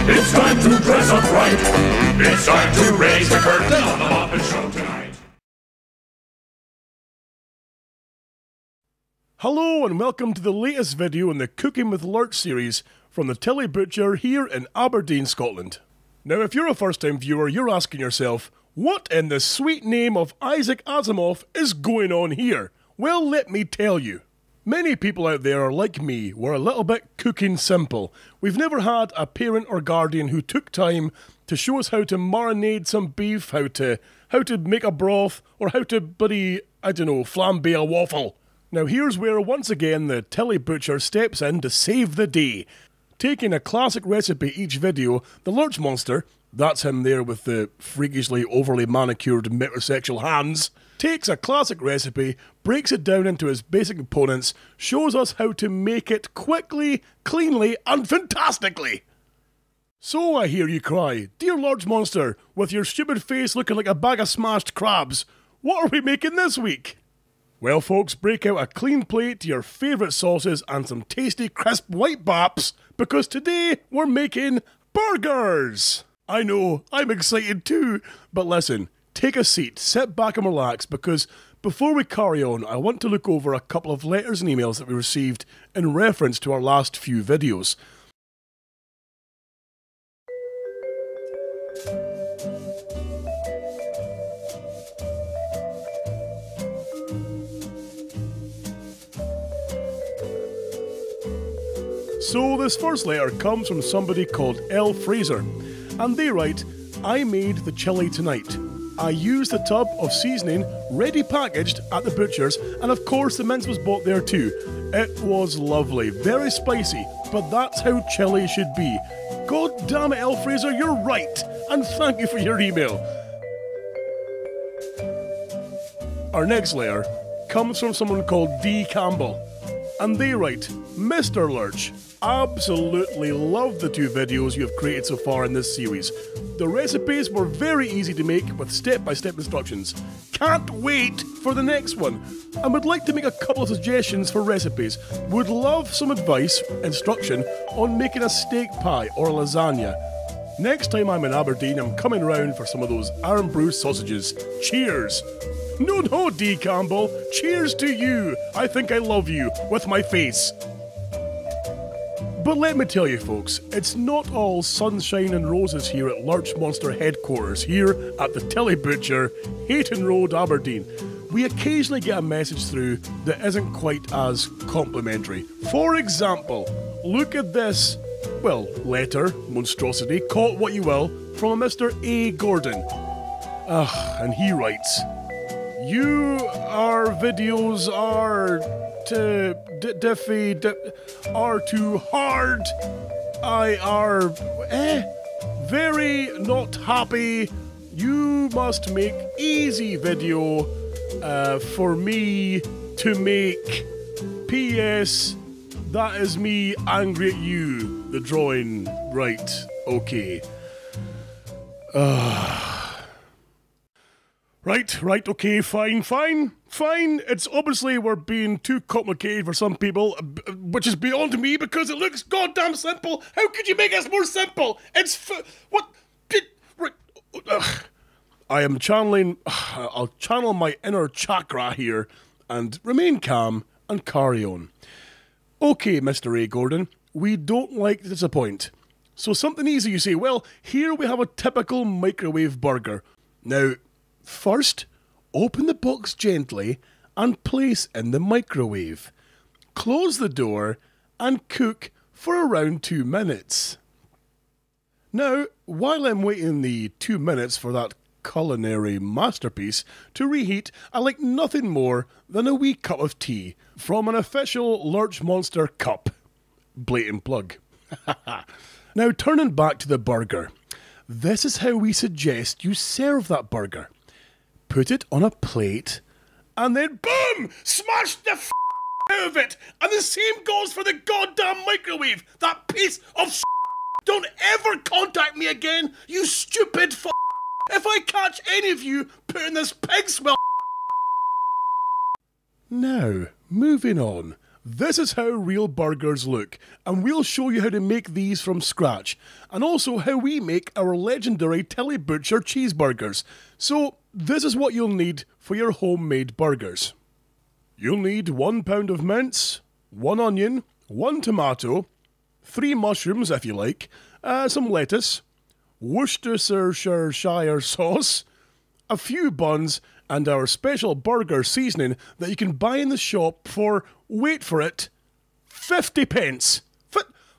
It's time to dress up right. It's time to raise the curtain on the Muppet Show tonight. Hello and welcome to the latest video in the Cooking with Lurch series from the Tilly Butcher here in Aberdeen, Scotland. Now if you're a first time viewer, you're asking yourself, what in the sweet name of Isaac Asimov is going on here? Well, let me tell you. Many people out there are like me, we're a little bit cooking simple. We've never had a parent or guardian who took time to show us how to marinade some beef, how to make a broth, or how to flambe a waffle. Now here's where once again the Tilly Butcher steps in to save the day. Taking a classic recipe each video, the Lurch monster, that's him there with the freakishly overly manicured metrosexual hands, takes a classic recipe, breaks it down into its basic components, shows us how to make it quickly, cleanly and fantastically. So I hear you cry, dear Lurch monster, with your stupid face looking like a bag of smashed crabs, what are we making this week? Well folks, break out a clean plate, your favourite sauces and some tasty crisp white baps, because today we're making burgers! I know, I'm excited too, but listen, take a seat, sit back and relax, because before we carry on, I want to look over a couple of letters and emails that we received in reference to our last few videos. So this first letter comes from somebody called L. Fraser, and they write, I made the chili tonight. I used a tub of seasoning ready packaged at the butcher's, and of course the mince was bought there too. It was lovely, very spicy, but that's how chili should be. God damn it, L. Fraser, you're right, and thank you for your email. Our next letter comes from someone called D. Campbell, and they write, Mr. Lurch, absolutely love the two videos you have created so far in this series. The recipes were very easy to make with step-by-step instructions. Can't wait for the next one. And would like to make a couple of suggestions for recipes. Would love some advice, instruction, on making a steak pie or a lasagna. Next time I'm in Aberdeen, I'm coming round for some of those Iron Brew sausages. Cheers! No, D. Campbell. Cheers to you. I think I love you with my face. But let me tell you folks, it's not all sunshine and roses here at Lurch Monster headquarters here at the Tilly Butcher, Hayton Road, Aberdeen. We occasionally get a message through that isn't quite as complimentary. For example, look at this, letter, monstrosity, call it what you will, from a Mr. A. Gordon. And he writes, our videos are are too hard. I are very not happy. You must make easy video for me to make. P.S. That is me angry at you. The drawing. Right. Okay. Right, okay, fine. It's obviously we're being too complicated for some people, which is beyond me because it looks goddamn simple. How could you make us more simple? I'll channel my inner chakra here and remain calm and carry on. Okay, Mr. A. Gordon, we don't like to disappoint. So something easy, you say. Well, here we have a typical microwave burger. Now, first, open the box gently and place in the microwave. Close the door and cook for around 2 minutes. Now, while I'm waiting the 2 minutes for that culinary masterpiece to reheat, I like nothing more than a wee cup of tea from an official Lurch Monster cup. Blatant plug. Now, turning back to the burger. This is how we suggest you serve that burger. Put it on a plate, and then BOOM! Smash the out of it! And the same goes for the goddamn microwave! That piece of Don't ever contact me again, you stupid if I catch any of you putting this pig smell. Now, moving on. This is how real burgers look, and we'll show you how to make these from scratch, and also how we make our legendary Tilly Butcher cheeseburgers. So, this is what you'll need for your homemade burgers. You'll need 1 pound of mince, 1 onion, 1 tomato, 3 mushrooms if you like, some lettuce, Worcestershire sauce, a few buns, and our special burger seasoning that you can buy in the shop for, wait for it, 50 pence.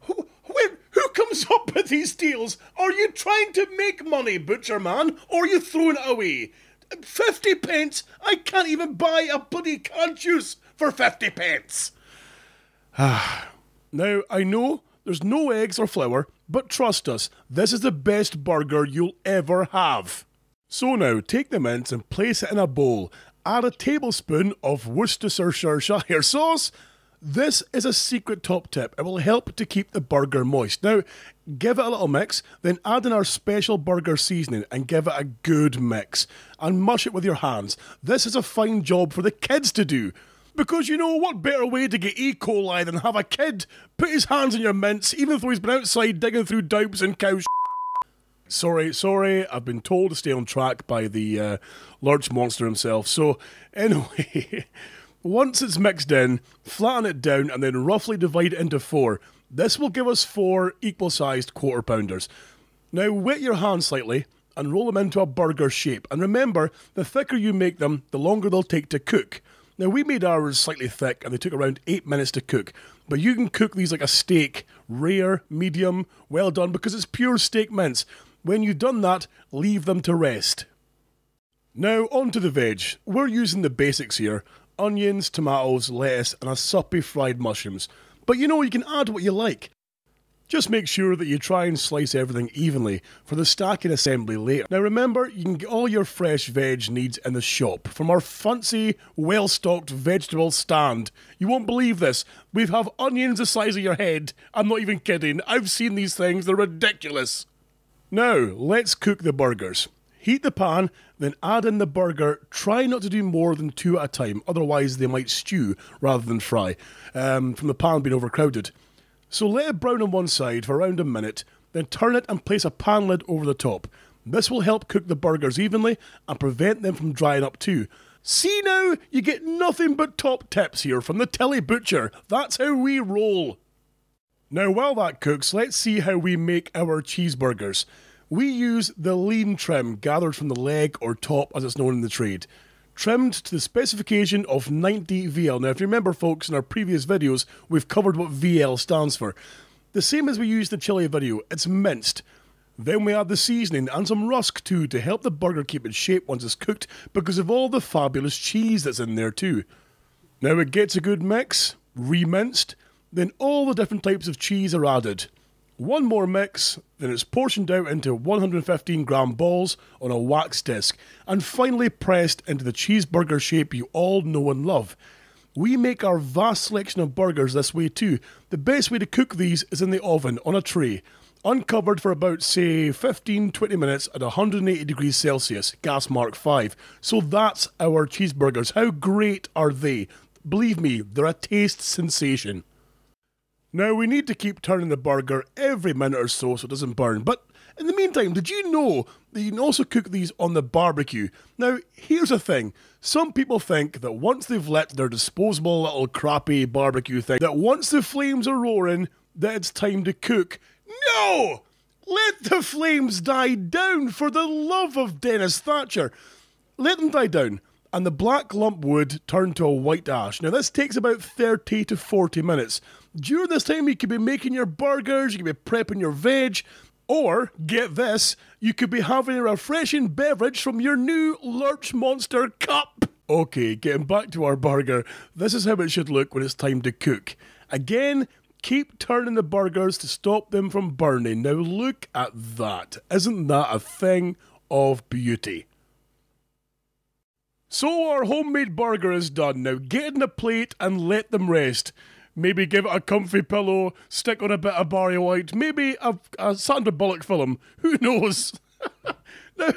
Who comes up with these deals? Are you trying to make money, butcher man, or are you throwing it away? 50 pence? I can't even buy a bloody canned juice for 50 pence. Now, I know there's no eggs or flour, but trust us, this is the best burger you'll ever have. So now, take the mince and place it in a bowl. Add a tablespoon of Worcestershire sauce. This is a secret top tip. It will help to keep the burger moist. Now, give it a little mix, then add in our special burger seasoning and give it a good mix. And mush it with your hands. This is a fine job for the kids to do. Because you know, what better way to get E. coli than have a kid put his hands in your mince, even though he's been outside digging through dowps and cows. Sorry, I've been told to stay on track by the Lurch monster himself. So, anyway, once it's mixed in, flatten it down and then roughly divide it into 4. This will give us 4 equal-sized quarter-pounders. Now, wet your hands slightly and roll them into a burger shape. And remember, the thicker you make them, the longer they'll take to cook. Now, we made ours slightly thick and they took around 8 minutes to cook. But you can cook these like a steak, rare, medium, well done, because it's pure steak mince. When you've done that, leave them to rest. Now, on to the veg. We're using the basics here. Onions, tomatoes, lettuce, and a suppy fried mushrooms. But you know, you can add what you like. Just make sure that you try and slice everything evenly for the stacking assembly later. Now remember, you can get all your fresh veg needs in the shop from our fancy, well-stocked vegetable stand. You won't believe this. We have onions the size of your head. I'm not even kidding. I've seen these things. They're ridiculous. Now, let's cook the burgers. Heat the pan, then add in the burger. Try not to do more than 2 at a time, otherwise they might stew rather than fry, from the pan being overcrowded. So let it brown on one side for around a minute, then turn it and place a pan lid over the top. This will help cook the burgers evenly and prevent them from drying up too. See now, you get nothing but top tips here from the Tilly Butcher. That's how we roll. Now while that cooks, let's see how we make our cheeseburgers. We use the lean trim gathered from the leg or top as it's known in the trade. Trimmed to the specification of 90 VL. Now if you remember folks, in our previous videos we've covered what VL stands for. The same as we used in the chili video, it's minced. Then we add the seasoning and some rusk too to help the burger keep its shape once it's cooked because of all the fabulous cheese that's in there too. Now it gets a good mix, re-minced, then all the different types of cheese are added. One more mix, then it's portioned out into 115 gram balls on a wax disc and finally pressed into the cheeseburger shape you all know and love. We make our vast selection of burgers this way too. The best way to cook these is in the oven on a tray, uncovered for about say 15-20 minutes at 180 degrees Celsius, gas mark 5. So that's our cheeseburgers. How great are they? Believe me, they're a taste sensation. Now, we need to keep turning the burger every minute or so it doesn't burn. But in the meantime, did you know that you can also cook these on the barbecue? Now, here's the thing. Some people think that once they've lit their disposable little crappy barbecue thing, that once the flames are roaring, that it's time to cook. No! Let the flames die down, for the love of Dennis Thatcher. Let them die down. And the black lump wood turn to a white ash. Now this takes about 30 to 40 minutes. During this time you could be making your burgers, you could be prepping your veg, or, get this, you could be having a refreshing beverage from your new Lurch Monster cup. Okay, getting back to our burger, this is how it should look when it's time to cook. Again, keep turning the burgers to stop them from burning. Now look at that. Isn't that a thing of beauty? So our homemade burger is done. Now get in a plate and let them rest. Maybe give it a comfy pillow, stick on a bit of Barry White, maybe a Sandra Bullock film. Who knows? Now,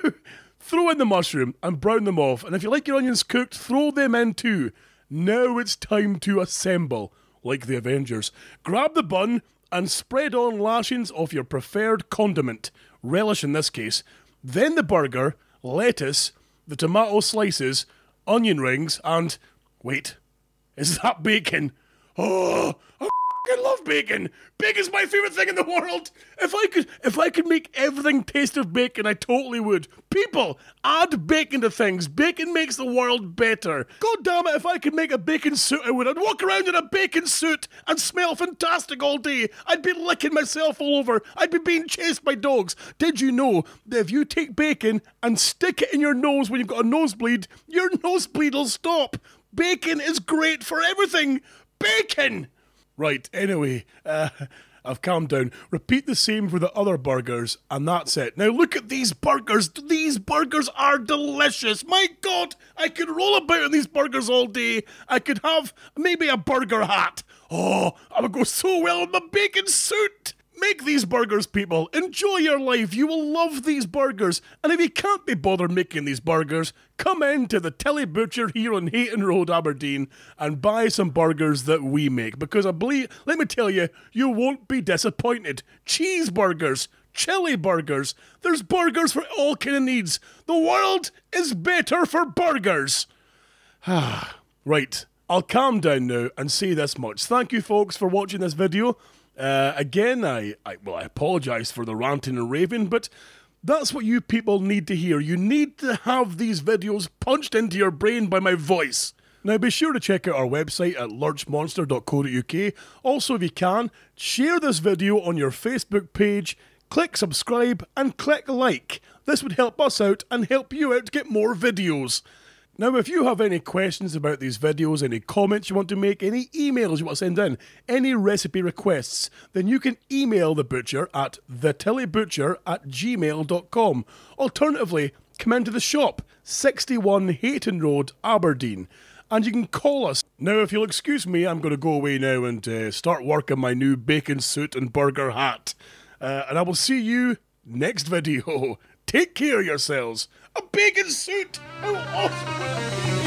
throw in the mushroom and brown them off. And if you like your onions cooked, throw them in too. Now it's time to assemble. like the Avengers. Grab the bun and spread on lashings of your preferred condiment, relish in this case. Then the burger, lettuce, the tomato slices, onion rings, and... wait, is that bacon? Oh, I love bacon. Bacon's my favourite thing in the world. If I could make everything taste of bacon, I totally would. People, add bacon to things. Bacon makes the world better. God damn it, if I could make a bacon suit, I would. I'd walk around in a bacon suit and smell fantastic all day. I'd be licking myself all over. I'd be being chased by dogs. Did you know that if you take bacon and stick it in your nose when you've got a nosebleed, your nosebleed will stop? Bacon is great for everything. Bacon! Right, anyway, I've calmed down. Repeat the same for the other burgers, and that's it. Now look at these burgers. These burgers are delicious. My God, I could roll about in these burgers all day. I could have maybe a burger hat. Oh, I would go so well with my bacon suit. Make these burgers, people. Enjoy your life. You will love these burgers. And if you can't be bothered making these burgers, come in to the Tilly Butcher here on Hayton Road, Aberdeen, and buy some burgers that we make. Because I believe, let me tell you, you won't be disappointed. Cheeseburgers, chili burgers. There's burgers for all kind of needs. The world is better for burgers. Right, I'll calm down now and say this much. Thank you, folks, for watching this video. Again, I apologise for the ranting and raving, but that's what you people need to hear. You need to have these videos punched into your brain by my voice. Now be sure to check out our website at lurchmonster.co.uk. Also, if you can, share this video on your Facebook page, click subscribe and click like. This would help us out and help you out to get more videos. Now, if you have any questions about these videos, any comments you want to make, any emails you want to send in, any recipe requests, then you can email the butcher at thetillybutcher@gmail.com. Alternatively, come into the shop, 61 Hayton Road, Aberdeen, and you can call us. Now, if you'll excuse me, I'm going to go away now and start working my new bacon suit and burger hat. And I will see you next video. Take care of yourselves. A bacon suit! How awesome would that be?